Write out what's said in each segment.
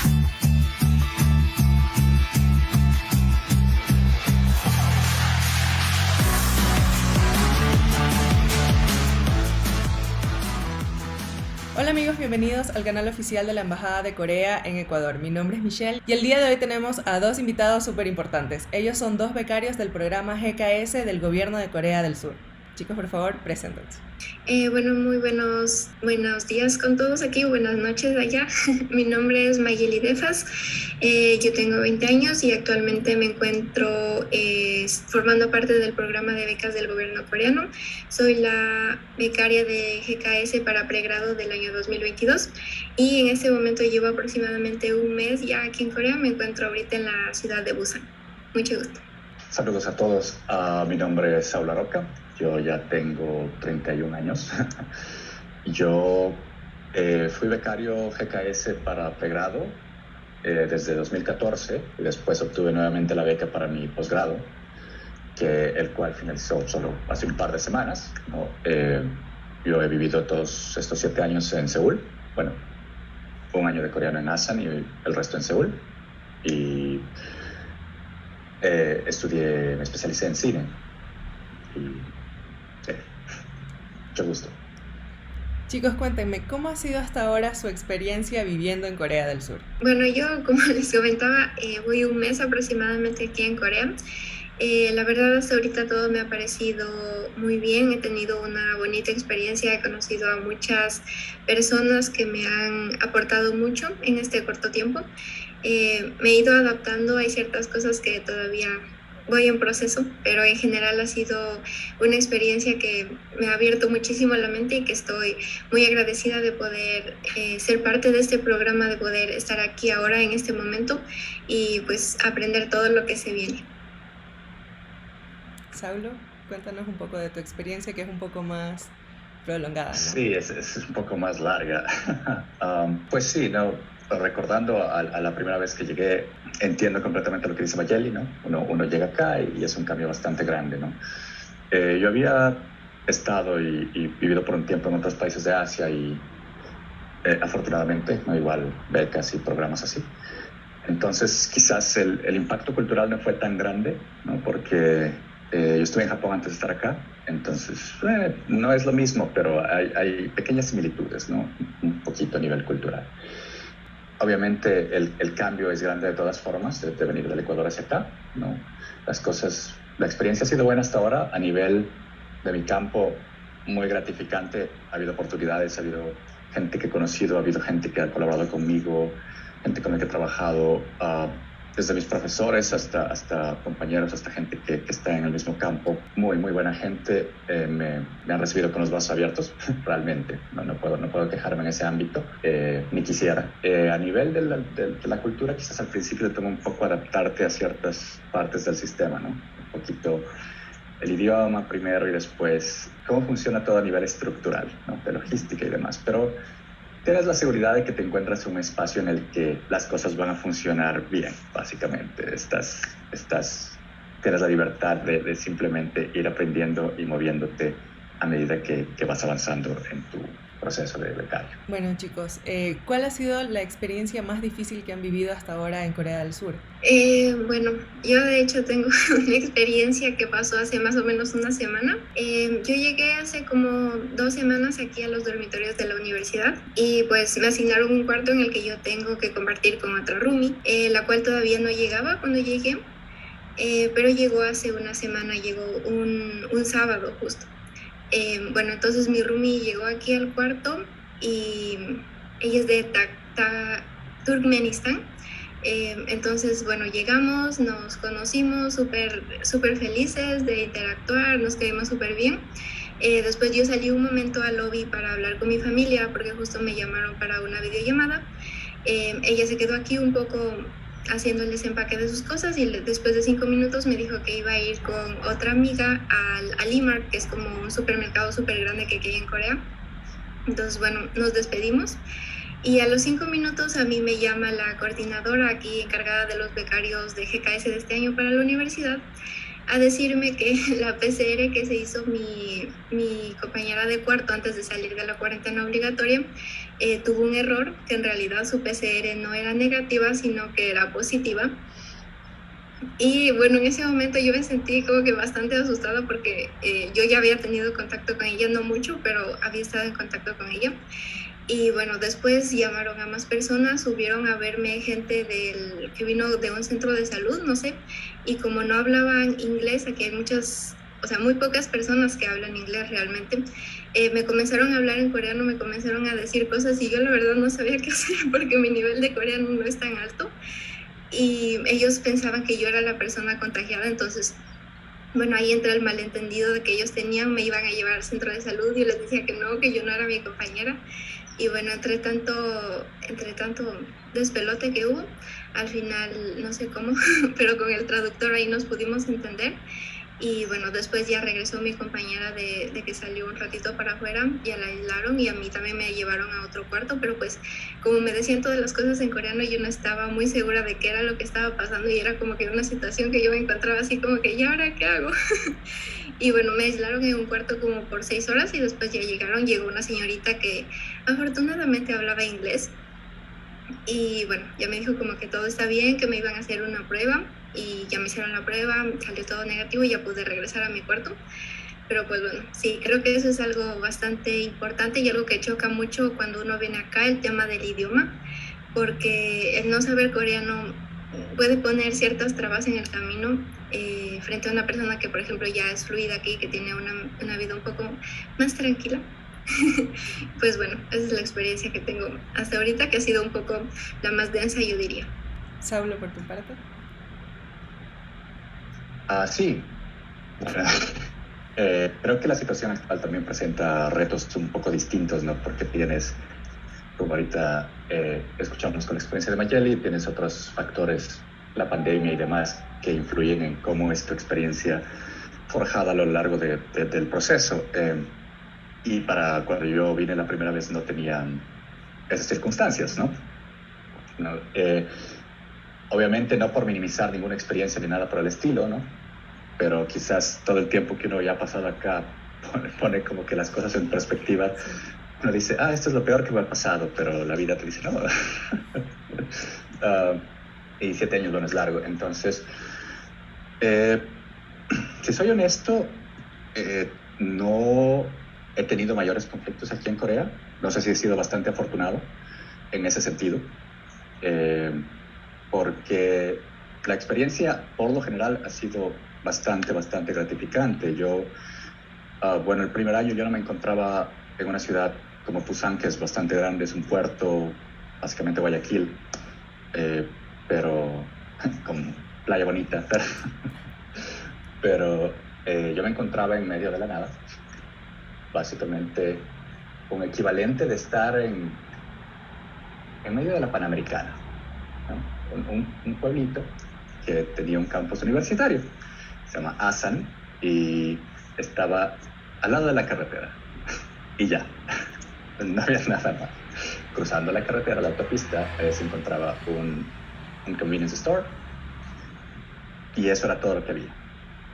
Hola amigos, bienvenidos al canal oficial de la Embajada de Corea en Ecuador. Mi nombre es Michelle y el día de hoy tenemos a dos invitados súper importantes. Ellos son dos becarios del programa GKS del gobierno de Corea del Sur. Chicos, por favor, preséntense. Muy buenos días con todos aquí, buenas noches allá. Mi nombre es Mayeli Defas, yo tengo 20 años y actualmente me encuentro formando parte del programa de becas del gobierno coreano. Soy la becaria de GKS para pregrado del año 2022 y en este momento llevo aproximadamente un mes ya aquí en Corea. Me encuentro ahorita en la ciudad de Busan. Mucho gusto. Saludos a todos, mi nombre es Saula Roca, yo ya tengo 31 años. Yo fui becario GKS para pregrado desde 2014 y después obtuve nuevamente la beca para mi posgrado, el cual finalizó solo hace un par de semanas, ¿no? Yo he vivido todos estos 7 años en Seúl, bueno, un año de coreano en Asan y el resto en Seúl, y me especialicé en cine y mucho gusto. Chicos, cuéntenme, ¿cómo ha sido hasta ahora su experiencia viviendo en Corea del Sur? Bueno, yo, como les comentaba, voy un mes aproximadamente aquí en Corea. La verdad, hasta ahorita todo me ha parecido muy bien. He tenido una bonita experiencia, he conocido a muchas personas que me han aportado mucho en este corto tiempo. Me he ido adaptando, hay ciertas cosas que todavía voy en proceso, pero en general ha sido una experiencia que me ha abierto muchísimo la mente y que estoy muy agradecida de poder ser parte de este programa, de poder estar aquí ahora en este momento y pues aprender todo lo que se viene. Saulo, cuéntanos un poco de tu experiencia, que es un poco más prolongada, ¿no? Sí, es un poco más larga. Pues sí, no, recordando a la primera vez que llegué, entiendo completamente lo que dice Mayeli, ¿no? Uno llega acá y es un cambio bastante grande, ¿no? Yo había estado y vivido por un tiempo en otros países de Asia y afortunadamente, ¿no? Igual becas y programas así. Entonces quizás el impacto cultural no fue tan grande, ¿no? Porque yo estuve en Japón antes de estar acá, entonces no es lo mismo, pero hay pequeñas similitudes, ¿no? Un poquito a nivel cultural. Obviamente el cambio es grande de todas formas, de venir del Ecuador hacia acá, ¿no? La experiencia ha sido buena hasta ahora. A nivel de mi campo, muy gratificante. Ha habido oportunidades, ha habido gente que he conocido, ha habido gente que ha colaborado conmigo, gente con la que he trabajado, desde mis profesores hasta compañeros, hasta gente que está en el mismo campo. Muy buena gente. Me han recibido con los brazos abiertos, realmente. No puedo quejarme en ese ámbito, ni quisiera. A nivel de la cultura, quizás al principio te toma un poco adaptarte a ciertas partes del sistema, ¿no? Un poquito el idioma primero y después cómo funciona todo a nivel estructural, ¿no? De logística y demás. Pero tienes la seguridad de que te encuentras en un espacio en el que las cosas van a funcionar bien, básicamente. Tienes la libertad de simplemente ir aprendiendo y moviéndote a medida que vas avanzando en tu proceso de becario. Bueno, chicos, ¿cuál ha sido la experiencia más difícil que han vivido hasta ahora en Corea del Sur? Bueno, yo de hecho tengo una experiencia que pasó hace más o menos una semana. Yo llegué hace como 2 semanas aquí a los dormitorios de la universidad y pues me asignaron un cuarto en el que yo tengo que compartir con otra roomie, la cual todavía no llegaba cuando llegué, pero llegó hace una semana, llegó un sábado justo. Bueno, entonces mi roomie llegó aquí al cuarto y ella es de Turkmenistán. Entonces, bueno, llegamos, nos conocimos súper felices de interactuar, nos quedamos súper bien. Después yo salí un momento al lobby para hablar con mi familia porque justo me llamaron para una videollamada. Ella se quedó aquí un poco haciendo el desempaque de sus cosas y después de 5 minutos me dijo que iba a ir con otra amiga al E-Mart, que es como un supermercado súper grande que hay en Corea. Entonces, bueno, nos despedimos y a los 5 minutos a mí me llama la coordinadora aquí encargada de los becarios de GKS de este año para la universidad a decirme que la PCR que se hizo mi compañera de cuarto antes de salir de la cuarentena obligatoria tuvo un error, que en realidad su PCR no era negativa, sino que era positiva. Y bueno, en ese momento yo me sentí como que bastante asustada porque yo ya había tenido contacto con ella, no mucho, pero había estado en contacto con ella. Y bueno, después llamaron a más personas, subieron a verme gente que vino de un centro de salud, no sé, y como no hablaban inglés, aquí hay muy pocas personas que hablan inglés realmente, me comenzaron a hablar en coreano, me comenzaron a decir cosas y yo la verdad no sabía qué hacer porque mi nivel de coreano no es tan alto y ellos pensaban que yo era la persona contagiada, entonces bueno, ahí entra el malentendido de que ellos me iban a llevar al centro de salud y yo les decía que yo no era mi compañera. Y bueno, entre tanto despelote que hubo, al final no sé cómo, pero con el traductor ahí nos pudimos entender. Y bueno, después ya regresó mi compañera de que salió un ratito para afuera, ya la aislaron y a mí también me llevaron a otro cuarto, pero pues como me decían todas las cosas en coreano, yo no estaba muy segura de qué era lo que estaba pasando y era como que una situación que yo me encontraba así como que, ¿y ahora qué hago? Y bueno, me aislaron en un cuarto como por 6 horas y después llegó una señorita que afortunadamente hablaba inglés y bueno, ya me dijo como que todo está bien, que me iban a hacer una prueba y ya me hicieron la prueba, salió todo negativo y ya pude regresar a mi cuarto. Pero pues bueno, sí, creo que eso es algo bastante importante y algo que choca mucho cuando uno viene acá, el tema del idioma, porque el no saber coreano puede poner ciertas trabas en el camino frente a una persona que, por ejemplo, ya es fluida aquí, que tiene una vida un poco más tranquila. Pues bueno, esa es la experiencia que tengo hasta ahorita, que ha sido un poco la más densa, yo diría. Saulo, por tu parte. Sí. Creo que la situación actual también presenta retos un poco distintos, ¿no? Porque tienes, como ahorita escuchamos con la experiencia de Mayeli, tienes otros factores, la pandemia y demás, que influyen en cómo es tu experiencia forjada a lo largo del proceso. Y para cuando yo vine la primera vez no tenían esas circunstancias, ¿no? Obviamente no por minimizar ninguna experiencia ni nada por el estilo, ¿no? Pero quizás todo el tiempo que uno ya ha pasado acá pone como que las cosas en perspectiva. Uno dice, esto es lo peor que me ha pasado, pero la vida te dice, no. Y 7 años no es largo. Entonces, si soy honesto, no he tenido mayores conflictos aquí en Corea. No sé si he sido bastante afortunado en ese sentido, porque la experiencia por lo general ha sido bastante gratificante. Yo, el primer año yo no me encontraba en una ciudad como Pusan, que es bastante grande, es un puerto, básicamente Guayaquil, pero con playa bonita, pero yo me encontraba en medio de la nada, básicamente un equivalente de estar en medio de la Panamericana, ¿no? Un pueblito que tenía un campus universitario, se llama Asan, y estaba al lado de la carretera, y ya, no había nada más. Cruzando la carretera, la autopista, se encontraba un convenience store, y eso era todo lo que había,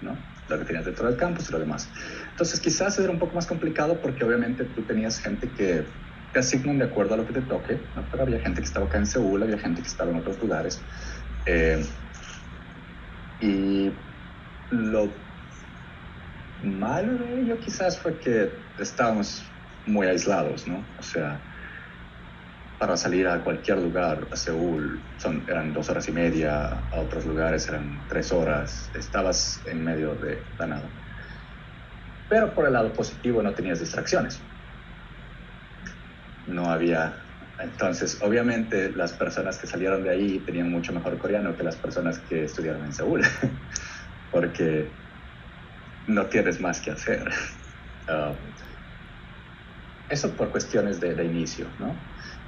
¿no? Lo que tenías dentro del campus y lo demás. Entonces quizás era un poco más complicado porque obviamente tú tenías gente que te asignan de acuerdo a lo que te toque, ¿no? Pero había gente que estaba acá en Seúl, había gente que estaba en otros lugares. Y lo malo de ello quizás fue que estábamos muy aislados, ¿no? O sea, para salir a cualquier lugar, a Seúl, eran 2 horas y media, a otros lugares eran 3 horas, estabas en medio de la nada. Pero por el lado positivo no tenías distracciones. No había... Entonces, obviamente, las personas que salieron de ahí tenían mucho mejor coreano que las personas que estudiaron en Seúl, porque no tienes más que hacer. Eso por cuestiones de inicio, ¿no?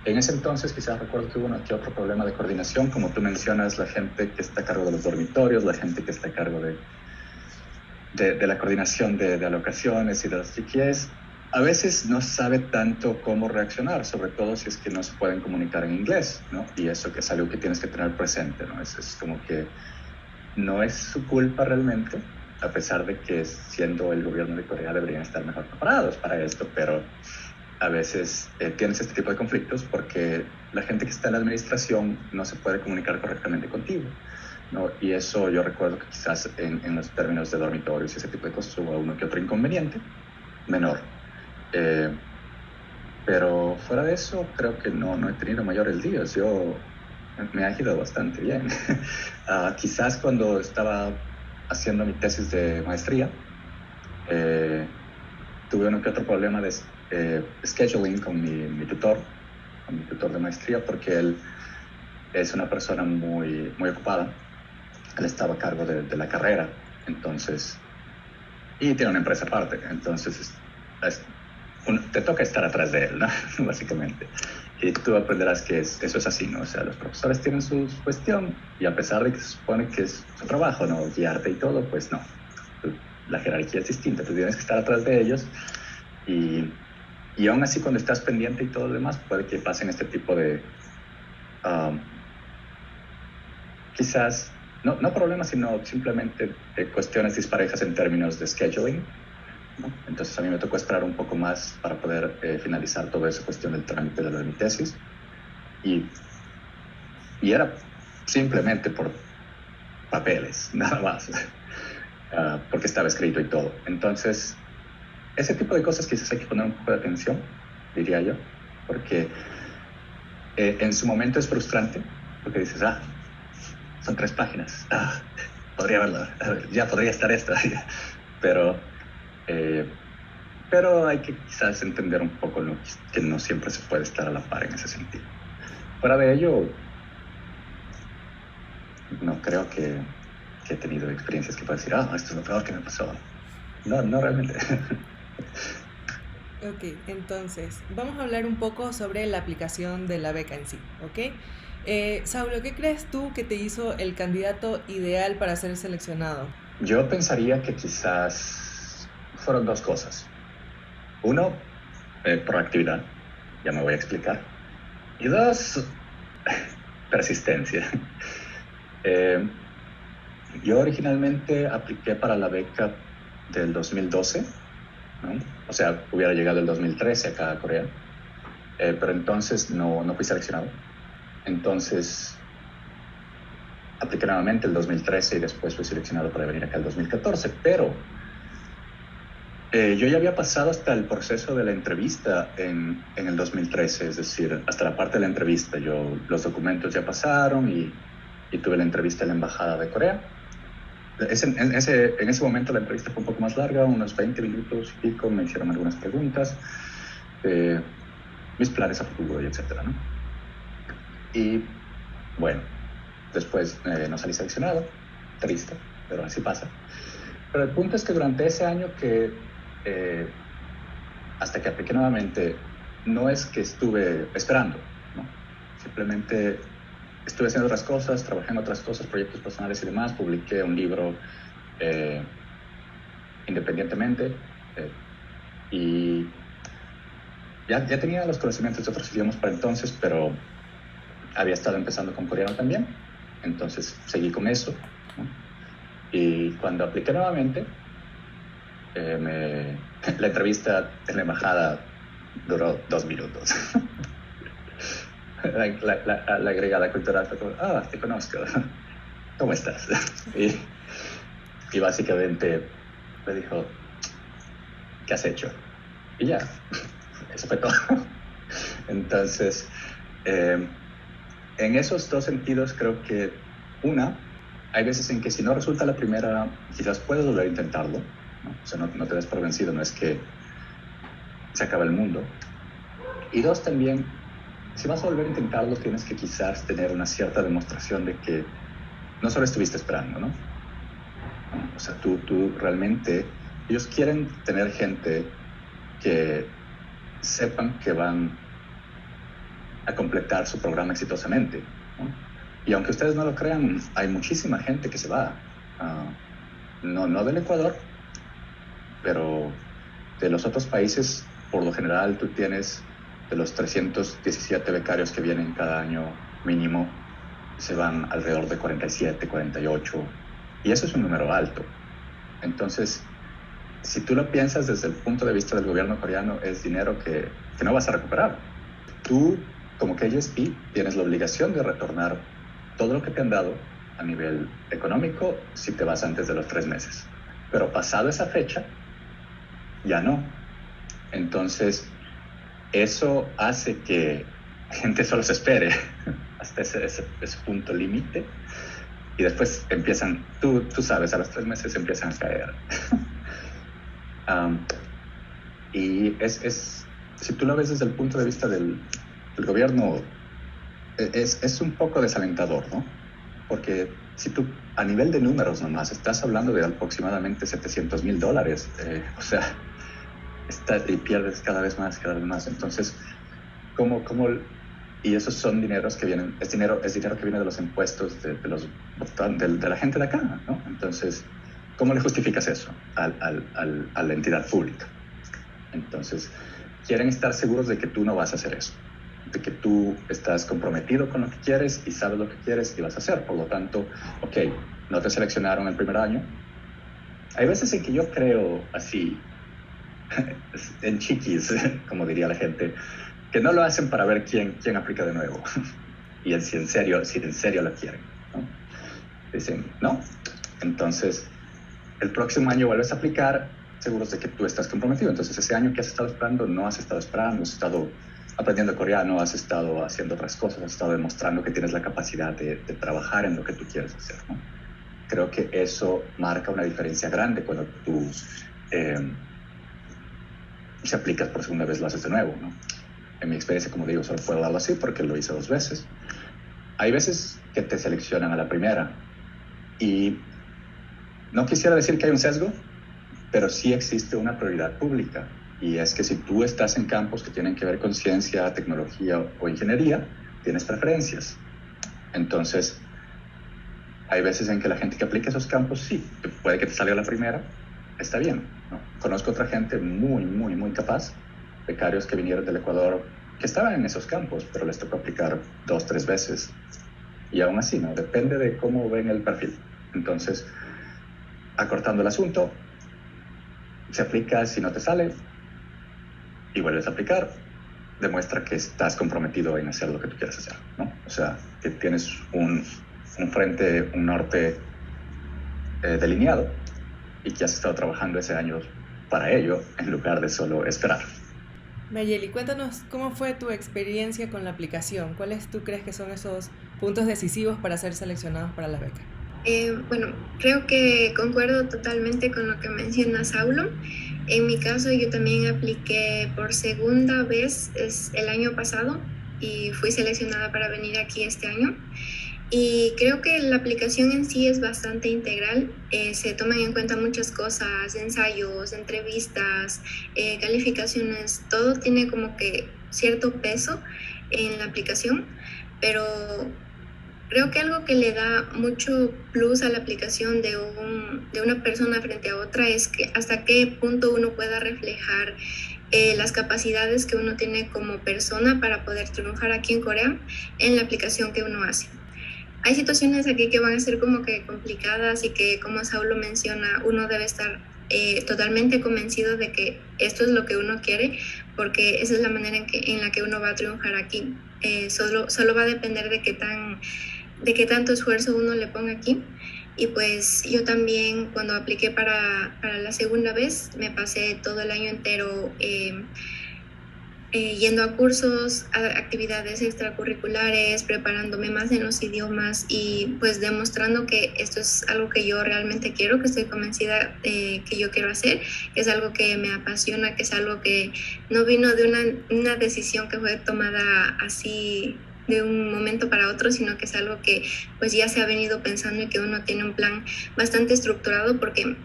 En ese entonces quizás recuerdo que hubo aquí otro problema de coordinación, como tú mencionas, la gente que está a cargo de los dormitorios, la gente que está a cargo de la coordinación de alocaciones y de las chiquillas, a veces no sabe tanto cómo reaccionar, sobre todo si es que no se pueden comunicar en inglés, ¿no? Y eso que es algo que tienes que tener presente, ¿no? Es como que no es su culpa realmente, a pesar de que siendo el gobierno de Corea deberían estar mejor preparados para esto, pero a veces tienes este tipo de conflictos porque la gente que está en la administración no se puede comunicar correctamente contigo, ¿no? Y eso yo recuerdo que quizás en los términos de dormitorios y ese tipo de cosas hubo uno que otro inconveniente menor. Pero fuera de eso creo que no he tenido mayores líos. Yo me ha ido bastante bien. Quizás cuando estaba haciendo mi tesis de maestría tuve uno que otro problema de scheduling con mi tutor de maestría, porque él es una persona muy, muy ocupada. Él estaba a cargo de la carrera, entonces, y tiene una empresa aparte, entonces te toca estar atrás de él, ¿no? Básicamente. Y tú aprenderás que eso es así, ¿no? O sea, los profesores tienen su cuestión, y a pesar de que se supone que es su trabajo, ¿no? Guiarte y todo, pues no. La jerarquía es distinta, tú tienes que estar atrás de ellos, y aún así cuando estás pendiente y todo lo demás, puede que pasen este tipo de quizás no problemas, sino simplemente cuestiones disparejas en términos de scheduling, ¿no? Entonces a mí me tocó esperar un poco más para poder finalizar toda esa cuestión del trámite de mi tesis, y era simplemente por papeles, nada más, porque estaba escrito y todo. Entonces ese tipo de cosas quizás hay que poner un poco de atención, diría yo, porque en su momento es frustrante, porque dices, son 3 páginas, podría verlo, ya podría estar esto, pero hay que quizás entender un poco que no siempre se puede estar a la par en ese sentido. Fuera de ello, no creo que he tenido experiencias que pueda decir, esto es lo peor que me pasó. No realmente. Ok, entonces, vamos a hablar un poco sobre la aplicación de la beca en sí, ¿ok? Saulo, ¿qué crees tú que te hizo el candidato ideal para ser seleccionado? Yo pensaría que quizás fueron 2 cosas. Uno, proactividad, ya me voy a explicar. Y 2, persistencia. Yo originalmente apliqué para la beca del 2012, ¿no? O sea, hubiera llegado el 2013 acá a Corea, pero entonces no fui seleccionado. Entonces apliqué nuevamente el 2013 y después fui seleccionado para venir acá el 2014, pero yo ya había pasado hasta el proceso de la entrevista en el 2013, es decir, hasta la parte de la entrevista. Los documentos ya pasaron y tuve la entrevista en la Embajada de Corea. En ese momento la entrevista fue un poco más larga, unos 20 minutos y pico, me hicieron algunas preguntas, mis planes a futuro y etcétera, ¿no? Y bueno, después no salí seleccionado, triste, pero así pasa. Pero el punto es que durante ese año hasta que apliqué nuevamente, no es que estuve esperando, ¿no? Simplemente estuve haciendo otras cosas, trabajé en otras cosas, proyectos personales y demás, publiqué un libro independientemente, y ya tenía los conocimientos de otros idiomas para entonces, pero había estado empezando con coreano también, entonces seguí con eso, ¿no? Y cuando apliqué nuevamente, la entrevista en la embajada duró 2 minutos. La agregada cultural fue como, te conozco, ¿cómo estás? Y básicamente me dijo, ¿qué has hecho? Y ya, eso fue todo. Entonces, en esos 2 sentidos creo que hay veces en que si no resulta la primera, quizás puedes volver a intentarlo, ¿no? O sea, no te des por vencido, no es que se acaba el mundo. Y 2, también, si vas a volver a intentarlo, tienes que quizás tener una cierta demostración de que no solo estuviste esperando, ¿no? O sea, tú realmente, ellos quieren tener gente que sepan que van a completar su programa exitosamente, ¿no? Y aunque ustedes no lo crean, hay muchísima gente que se va, no del Ecuador, pero de los otros países. Por lo general, tú tienes de los 317 becarios que vienen cada año mínimo, se van alrededor de 47, 48, y eso es un número alto. Entonces, si tú lo piensas desde el punto de vista del gobierno coreano, es dinero que no vas a recuperar. Tú, como KSP, tienes la obligación de retornar todo lo que te han dado a nivel económico si te vas antes de los 3 meses. Pero pasado esa fecha, ya no. Entonces, eso hace que la gente solo se espere hasta ese punto límite y después empiezan, tú sabes, a los 3 meses empiezan a caer. Y si tú lo ves desde el punto de vista del gobierno, es un poco desalentador, ¿no? Porque si tú, a nivel de números nomás, estás hablando de aproximadamente $700,000, o sea, y pierdes cada vez más. Entonces, ¿cómo? Y esos son dineros que vienen, es dinero que viene de los impuestos de la gente de acá, ¿no? Entonces, ¿cómo le justificas eso a la entidad pública? Entonces, quieren estar seguros de que tú no vas a hacer eso, de que tú estás comprometido con lo que quieres y sabes lo que quieres y vas a hacer. Por lo tanto, ok, no te seleccionaron el primer año. Hay veces en que yo creo así, en chiquis, como diría la gente, que no lo hacen para ver quién aplica de nuevo y si en serio lo quieren, ¿no? Dicen, no, entonces el próximo año vuelves a aplicar seguros de que tú estás comprometido. Entonces ese año que has estado esperando, no has estado esperando, has estado aprendiendo coreano, has estado haciendo otras cosas, has estado demostrando que tienes la capacidad de trabajar en lo que tú quieres hacer, ¿no? Creo que eso marca una diferencia grande cuando tú si aplicas por segunda vez, lo haces de nuevo, ¿no? En mi experiencia, como digo, solo puedo hablarlo así porque lo hice 2 veces. Hay veces que te seleccionan a la primera y no quisiera decir que hay un sesgo, pero sí existe una prioridad pública, y es que si tú estás en campos que tienen que ver con ciencia, tecnología o ingeniería, tienes preferencias. Entonces, hay veces en que la gente que aplica esos campos, sí, puede que te salga la primera, está bien, ¿no? Conozco otra gente muy capaz, becarios que vinieron del Ecuador, que estaban en esos campos, pero les tocó aplicar 2, 3 veces. Y aún así, ¿no? Depende de cómo ven el perfil. Entonces, acortando el asunto, se aplica, si no te sale, y vuelves a aplicar, demuestra que estás comprometido en hacer lo que tú quieres hacer, ¿no? O sea, que tienes un frente, un norte delineado, y que has estado trabajando ese año para ello, en lugar de solo esperar. Mayeli, cuéntanos cómo fue tu experiencia con la aplicación. ¿Cuáles tú crees que son esos puntos decisivos para ser seleccionados para la beca? Bueno, creo que concuerdo totalmente con lo que menciona Saulo. En mi caso, yo también apliqué por segunda vez el año pasado y fui seleccionada para venir aquí este año. Y creo que la aplicación en sí es bastante integral. Se toman en cuenta muchas cosas, ensayos, entrevistas, calificaciones, todo tiene como que cierto peso en la aplicación, pero creo que algo que le da mucho plus a la aplicación de una persona frente a otra es que hasta qué punto uno pueda reflejar las capacidades que uno tiene como persona para poder triunfar aquí en Corea en la aplicación que uno hace. Hay situaciones aquí que van a ser como que complicadas y que, como Saulo menciona, uno debe estar totalmente convencido de que esto es lo que uno quiere, porque esa es la manera en la que uno va a triunfar aquí. Solo va a depender de qué tanto esfuerzo uno le ponga aquí. Y pues yo también, cuando apliqué para la segunda vez, me pasé todo el año entero yendo a cursos, a actividades extracurriculares, preparándome más en los idiomas y pues demostrando que esto es algo que yo realmente quiero, que estoy convencida que yo quiero hacer, que es algo que me apasiona, que es algo que no vino de una decisión que fue tomada así de un momento para otro, sino que es algo que pues ya se ha venido pensando y que uno tiene un plan bastante estructurado, porque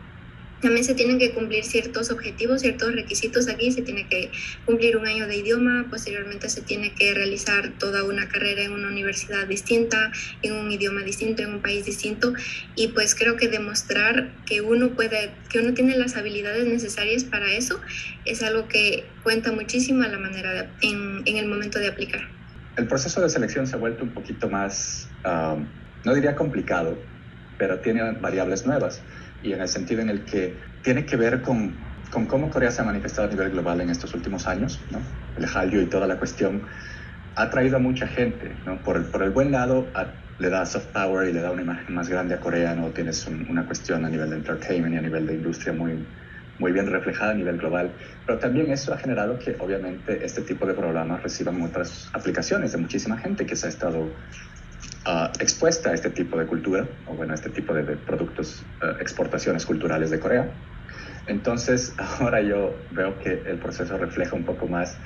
también se tienen que cumplir ciertos objetivos, ciertos requisitos aquí. Se tiene que cumplir 1 año de idioma, posteriormente se tiene que realizar toda una carrera en una universidad distinta, en un idioma distinto, en un país distinto, y pues creo que demostrar que uno tiene las habilidades necesarias para eso es algo que cuenta muchísimo a la manera en el momento de aplicar. El proceso de selección se ha vuelto un poquito más, no diría complicado, pero tiene variables nuevas. y en el sentido en el que tiene que ver con cómo Corea se ha manifestado a nivel global en estos últimos años, ¿no? El Hallyu y toda la cuestión ha traído a mucha gente, ¿no? Por el buen lado, le da soft power y le da una imagen más grande a Corea, ¿no? Tienes una cuestión a nivel de entertainment y a nivel de industria muy bien reflejada a nivel global, pero también eso ha generado que obviamente este tipo de programas reciban otras aplicaciones de muchísima gente que se ha estado expuesta a este tipo de cultura, o bueno, a este tipo de productos, exportaciones culturales de Corea. Entonces, ahora yo veo que el proceso refleja un poco más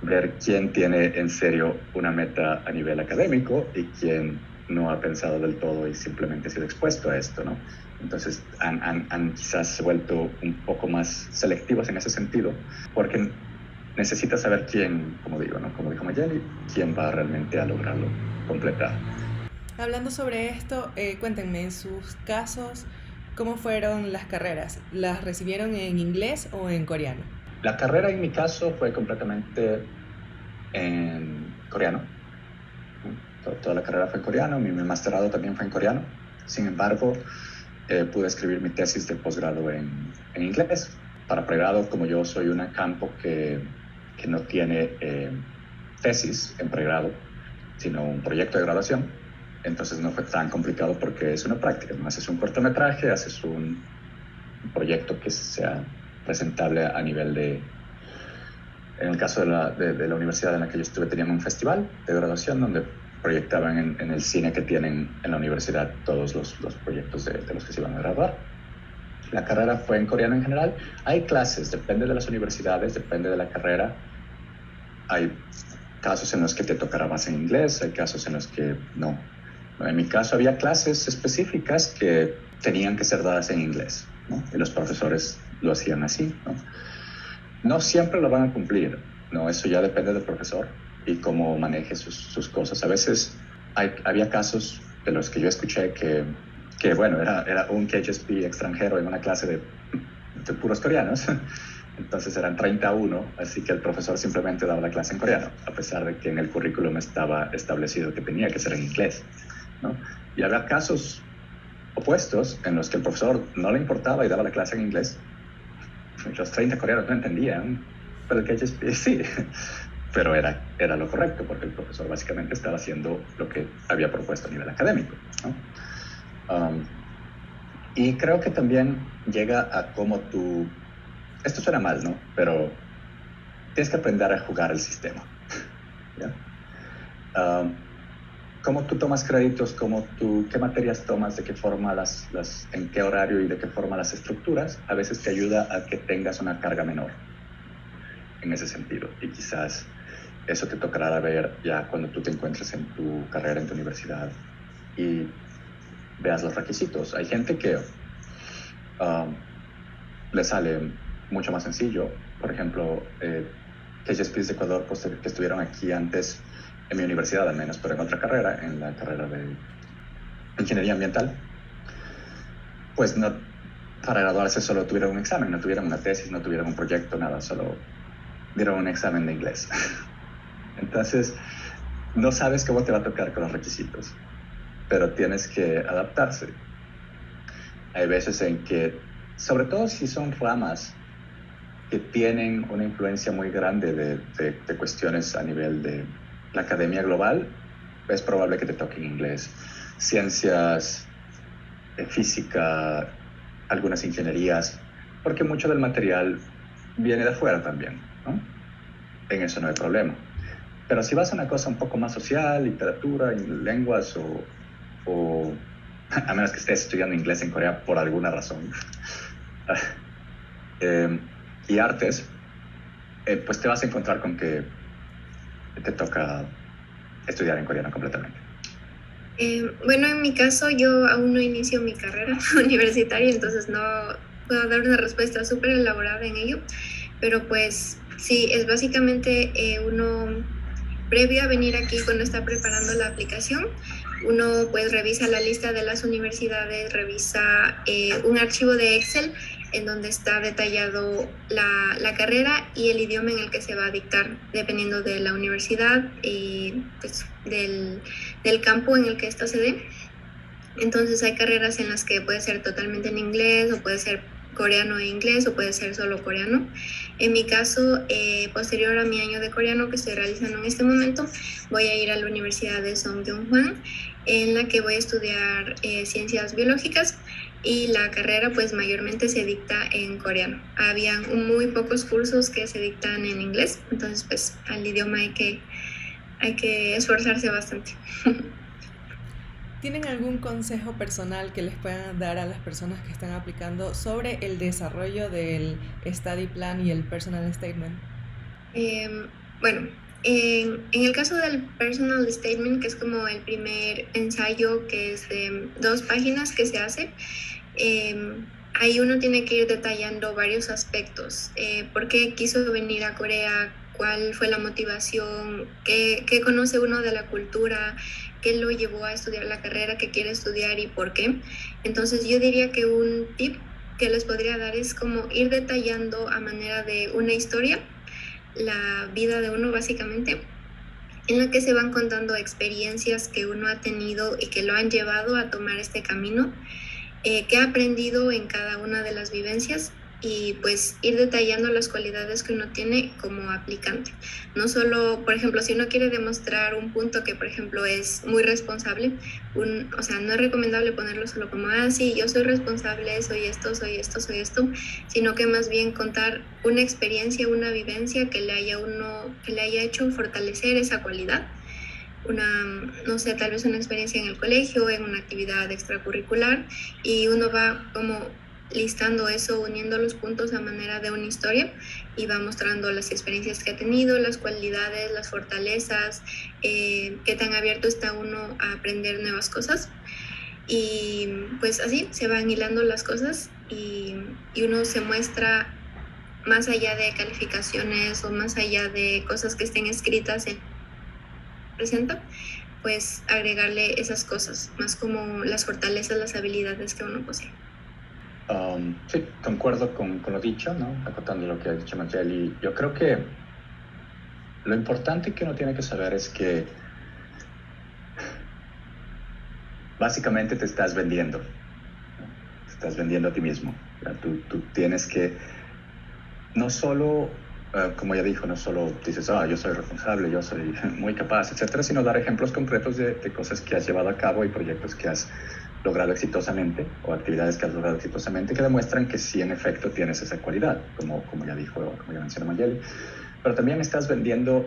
ver quién tiene en serio una meta a nivel académico y quién no ha pensado del todo y simplemente ha sido expuesto a esto, ¿no? Entonces, han quizás vuelto un poco más selectivos en ese sentido, porque necesita saber quién, como digo, ¿no? Como dijo Mayeli, quién va realmente a lograrlo completar. Hablando sobre esto, cuéntenme, en sus casos, ¿cómo fueron las carreras? ¿Las recibieron en inglés o en coreano? La carrera en mi caso fue completamente en coreano. Toda la carrera fue en coreano, mi masterado también fue en coreano. Sin embargo, pude escribir mi tesis de posgrado en inglés. Para pregrado, como yo soy un campo que no tiene tesis en pregrado, sino un proyecto de graduación, entonces no fue tan complicado porque es una práctica, ¿no? Haces un cortometraje, haces un proyecto que sea presentable a nivel de... En el caso de la universidad en la que yo estuve, teníamos un festival de graduación donde proyectaban en el cine que tienen en la universidad todos los proyectos de los que se iban a graduar. La carrera fue en coreano en general. Hay clases, depende de las universidades, depende de la carrera. Hay casos en los que te tocará más en inglés, hay casos en los que no. En mi caso había clases específicas que tenían que ser dadas en inglés, ¿no? Y los profesores lo hacían así, ¿no? No siempre lo van a cumplir, ¿no? Eso ya depende del profesor y cómo maneje sus cosas. A veces había casos de los que yo escuché que bueno, era un KHSP extranjero en una clase de puros coreanos. Entonces eran 31, así que el profesor simplemente daba la clase en coreano, a pesar de que en el currículum estaba establecido que tenía que ser en inglés, ¿no? Y había casos opuestos en los que el profesor no le importaba y daba la clase en inglés. Los 30 coreanos no entendían, pero el KHSP sí. Pero era lo correcto, porque el profesor básicamente estaba haciendo lo que había propuesto a nivel académico, ¿no? Y creo que también llega a cómo tú... Esto suena mal, ¿no? Pero tienes que aprender a jugar el sistema, ¿ya? Cómo tú tomas créditos, qué materias tomas, de qué forma en qué horario y de qué forma las estructuras, a veces te ayuda a que tengas una carga menor en ese sentido. Y quizás eso te tocará ver ya cuando tú te encuentres en tu carrera, en tu universidad, y veas los requisitos. Hay gente que le sale mucho más sencillo. Por ejemplo, KHSPs de Ecuador, pues, que estuvieron aquí antes en mi universidad al menos, pero en otra carrera, en la carrera de ingeniería ambiental, pues no, para graduarse solo tuvieron un examen, no tuvieron una tesis, no tuvieron un proyecto, nada, solo dieron un examen de inglés. Entonces, no sabes cómo te va a tocar con los requisitos, pero tienes que adaptarse. Hay veces en que, sobre todo si son ramas que tienen una influencia muy grande de cuestiones a nivel de la academia global, es probable que te toquen inglés. Ciencias, física, algunas ingenierías, porque mucho del material viene de afuera también, ¿no? En eso no hay problema. Pero si vas a una cosa un poco más social, literatura, lenguas o a menos que estés estudiando inglés en Corea por alguna razón, y artes, pues te vas a encontrar con que te toca estudiar en coreano completamente. Bueno, en mi caso yo aún no inicio mi carrera universitaria, entonces no puedo dar una respuesta súper elaborada en ello, pero pues sí, es básicamente uno, previo a venir aquí, cuando está preparando la aplicación, uno pues revisa la lista de las universidades, revisa un archivo de Excel en donde está detallado la carrera y el idioma en el que se va a dictar, dependiendo de la universidad y pues, del campo en el que ésta se dé. Entonces hay carreras en las que puede ser totalmente en inglés o puede ser coreano e inglés o puede ser solo coreano. En mi caso, posterior a mi año de coreano que estoy realizando en este momento, voy a ir a la Universidad de Songkyung-hwan, en la que voy a estudiar ciencias biológicas, y la carrera pues mayormente se dicta en coreano. Habían muy pocos cursos que se dictan en inglés, entonces pues al idioma hay que esforzarse bastante. ¿Tienen algún consejo personal que les puedan dar a las personas que están aplicando sobre el desarrollo del study plan y el personal statement? Bueno, en el caso del personal statement, que es como el primer ensayo, que es de 2 páginas que se hace, ahí uno tiene que ir detallando varios aspectos. ¿Por qué quiso venir a Corea? ¿Cuál fue la motivación? ¿Qué conoce uno de la cultura? ¿Qué lo llevó a estudiar la carrera que quiere estudiar y por qué? Entonces yo diría que un tip que les podría dar es como ir detallando a manera de una historia la vida de uno básicamente, en la que se van contando experiencias que uno ha tenido y que lo han llevado a tomar este camino, que ha aprendido en cada una de las vivencias, y pues ir detallando las cualidades que uno tiene como aplicante. No solo, por ejemplo, si uno quiere demostrar un punto que, por ejemplo, es muy responsable, o sea, no es recomendable ponerlo solo como, sí, yo soy responsable, soy esto, soy esto, soy esto, sino que más bien contar una experiencia, una vivencia que le haya hecho fortalecer esa cualidad. No sé, tal vez una experiencia en el colegio, en una actividad extracurricular, y uno va como listando eso, uniendo los puntos a manera de una historia, y va mostrando las experiencias que ha tenido, las cualidades, las fortalezas, qué tan abierto está uno a aprender nuevas cosas. Y pues así se van hilando las cosas, y uno se muestra más allá de calificaciones o más allá de cosas que estén escritas en presenta, pues agregarle esas cosas, más como las fortalezas, las habilidades que uno posee. Sí, concuerdo con lo dicho, ¿no? Acotando lo que ha dicho Mayeli. Yo creo que lo importante que uno tiene que saber es que básicamente te estás vendiendo, ¿no? Te estás vendiendo a ti mismo. Tú tienes que, no solo, como ya dijo, no solo dices, yo soy responsable, yo soy muy capaz, etcétera, sino dar ejemplos concretos de cosas que has llevado a cabo y proyectos que has logrado exitosamente, o actividades que has logrado exitosamente, que demuestran que sí, en efecto, tienes esa cualidad, como ya dijo, como ya mencionó Mayeli. Pero también estás vendiéndote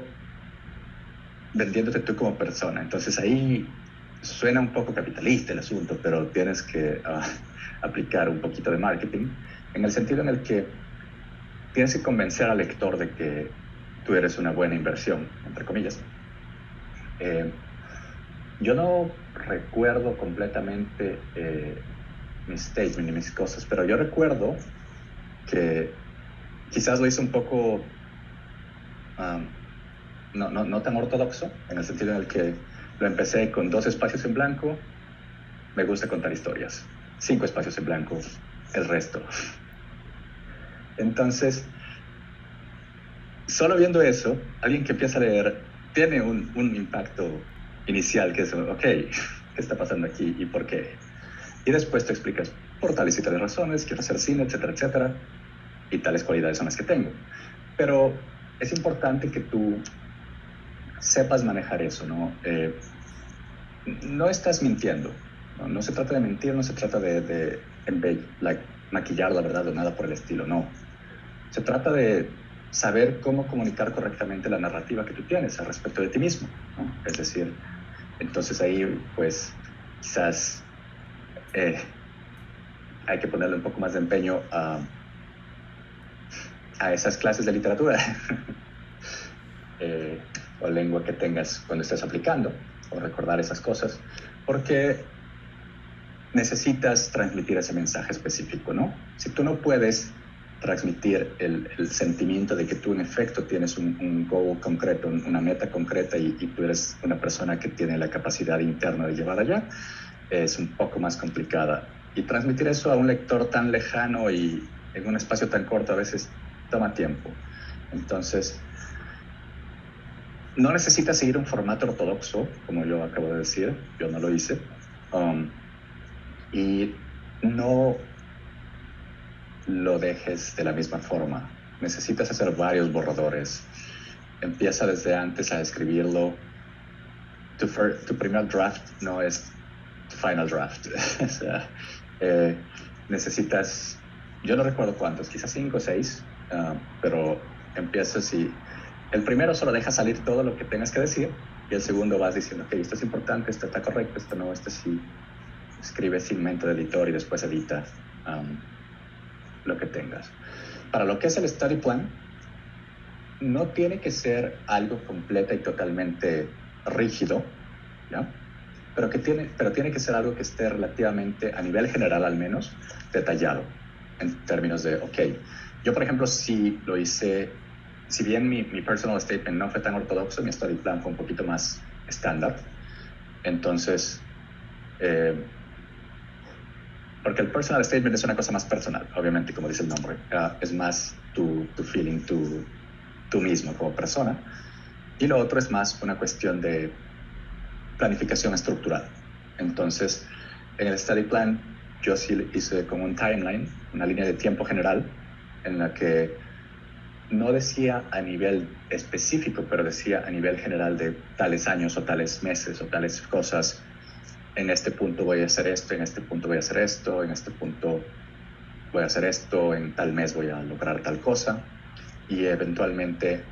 tú como persona. Entonces ahí suena un poco capitalista el asunto, pero tienes que aplicar un poquito de marketing, en el sentido en el que tienes que convencer al lector de que tú eres una buena inversión, entre comillas. Yo no recuerdo completamente mi statement y mis cosas, pero yo recuerdo que quizás lo hice un poco no tan ortodoxo, en el sentido en el que lo empecé con 2 espacios en blanco, me gusta contar historias, 5 espacios en blanco, el resto. Entonces, solo viendo eso, alguien que empieza a leer tiene un impacto inicial, que es, ok, ¿qué está pasando aquí y por qué? Y después te explicas por tales y tales razones, quiero hacer cine, etcétera, etcétera, y tales cualidades son las que tengo. Pero es importante que tú sepas manejar eso, ¿no? No estás mintiendo, ¿no? No se trata de mentir, no se trata de maquillar la verdad o nada por el estilo, no. Se trata de saber cómo comunicar correctamente la narrativa que tú tienes al respecto de ti mismo, ¿no? Es decir, entonces ahí pues quizás hay que ponerle un poco más de empeño a esas clases de literatura o lengua que tengas cuando estés aplicando, o recordar esas cosas, porque necesitas transmitir ese mensaje específico, ¿no? Si tú no puedes transmitir el sentimiento de que tú en efecto tienes un goal concreto, una meta concreta, y tú eres una persona que tiene la capacidad interna de llevar allá, es un poco más complicada. Y transmitir eso a un lector tan lejano y en un espacio tan corto a veces toma tiempo. Entonces, no necesitas seguir un formato ortodoxo, como yo acabo de decir, yo no lo hice. y no lo dejes de la misma forma. Necesitas hacer varios borradores. Empieza desde antes a escribirlo. Tu primer draft no es tu final draft. O sea, necesitas, yo no recuerdo cuántos, quizás 5 o 6, pero empiezas y el primero solo deja salir todo lo que tengas que decir y el segundo vas diciendo, ok, esto es importante, esto está correcto, esto no, esto sí. Escribe sin mente de editor y después edita lo que tengas. Para lo que es el study plan, no tiene que ser algo completo y totalmente rígido, ¿ya? Pero tiene que ser algo que esté relativamente, a nivel general al menos, detallado, en términos de, ok, yo por ejemplo sí lo hice, si bien mi personal statement no fue tan ortodoxo, mi study plan fue un poquito más estándar, entonces, porque el personal statement es una cosa más personal, obviamente, como dice el nombre, es más tu feeling, tú mismo como persona, y lo otro es más una cuestión de planificación estructural. Entonces, en el study plan, yo sí hice como un timeline, una línea de tiempo general, en la que no decía a nivel específico, pero decía a nivel general de tales años o tales meses o tales cosas. En este punto voy a hacer esto, en este punto voy a hacer esto, en este punto voy a hacer esto, en tal mes voy a lograr tal cosa y eventualmente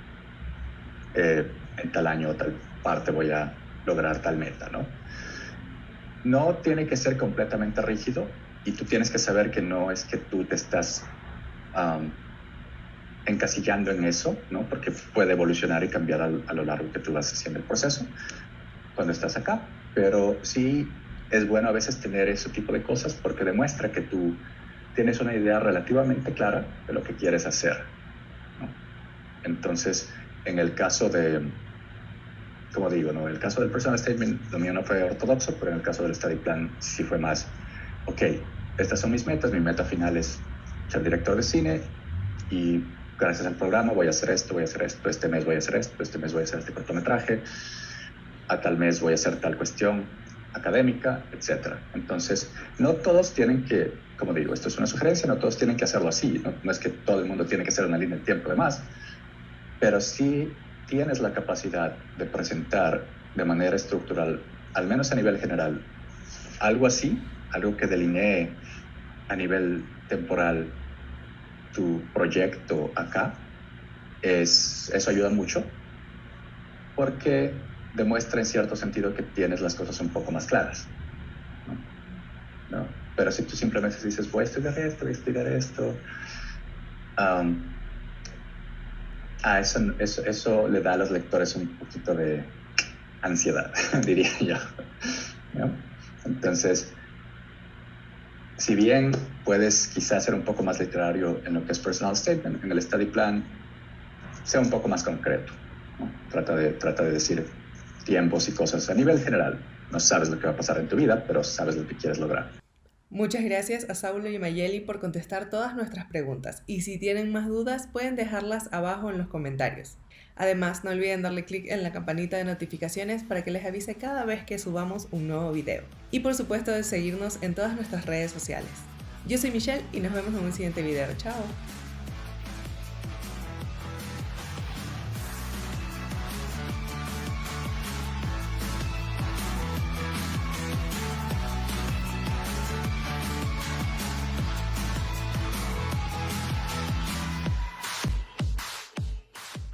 en tal año o tal parte voy a lograr tal meta, ¿no? No tiene que ser completamente rígido y tú tienes que saber que no es que tú te estás encasillando en eso, ¿no? Porque puede evolucionar y cambiar a lo largo que tú vas haciendo el proceso cuando estás acá, pero sí es bueno a veces tener ese tipo de cosas porque demuestra que tú tienes una idea relativamente clara de lo que quieres hacer, ¿no? Entonces, en el caso de, como digo, ¿no? En el caso del personal statement, lo mío no fue ortodoxo, pero en el caso del study plan sí fue más, ok, estas son mis metas, mi meta final es ser director de cine y gracias al programa voy a hacer esto, este mes voy a hacer esto, este mes voy a hacer este cortometraje, a tal mes voy a hacer tal cuestión académica, etc. Entonces, no todos tienen que, como digo, esto es una sugerencia, no todos tienen que hacerlo así, no es que todo el mundo tiene que hacer una línea de tiempo de más, pero sí tienes la capacidad de presentar de manera estructural, al menos a nivel general, algo así, algo que delinee a nivel temporal tu proyecto acá, eso ayuda mucho porque demuestra en cierto sentido que tienes las cosas un poco más claras, ¿no? Pero si tú simplemente dices, voy a estudiar esto, eso le da a los lectores un poquito de ansiedad, diría yo, ¿no? Entonces, si bien puedes quizás ser un poco más literario en lo que es personal statement, en el study plan, sea un poco más concreto, ¿no? Trata de decir tiempos y cosas a nivel general. No sabes lo que va a pasar en tu vida, pero sabes lo que quieres lograr. Muchas gracias a Saulo y Mayeli por contestar todas nuestras preguntas y si tienen más dudas pueden dejarlas abajo en los comentarios. Además, no olviden darle clic en la campanita de notificaciones para que les avise cada vez que subamos un nuevo video. Y por supuesto de seguirnos en todas nuestras redes sociales. Yo soy Michelle y nos vemos en un siguiente video. Chao.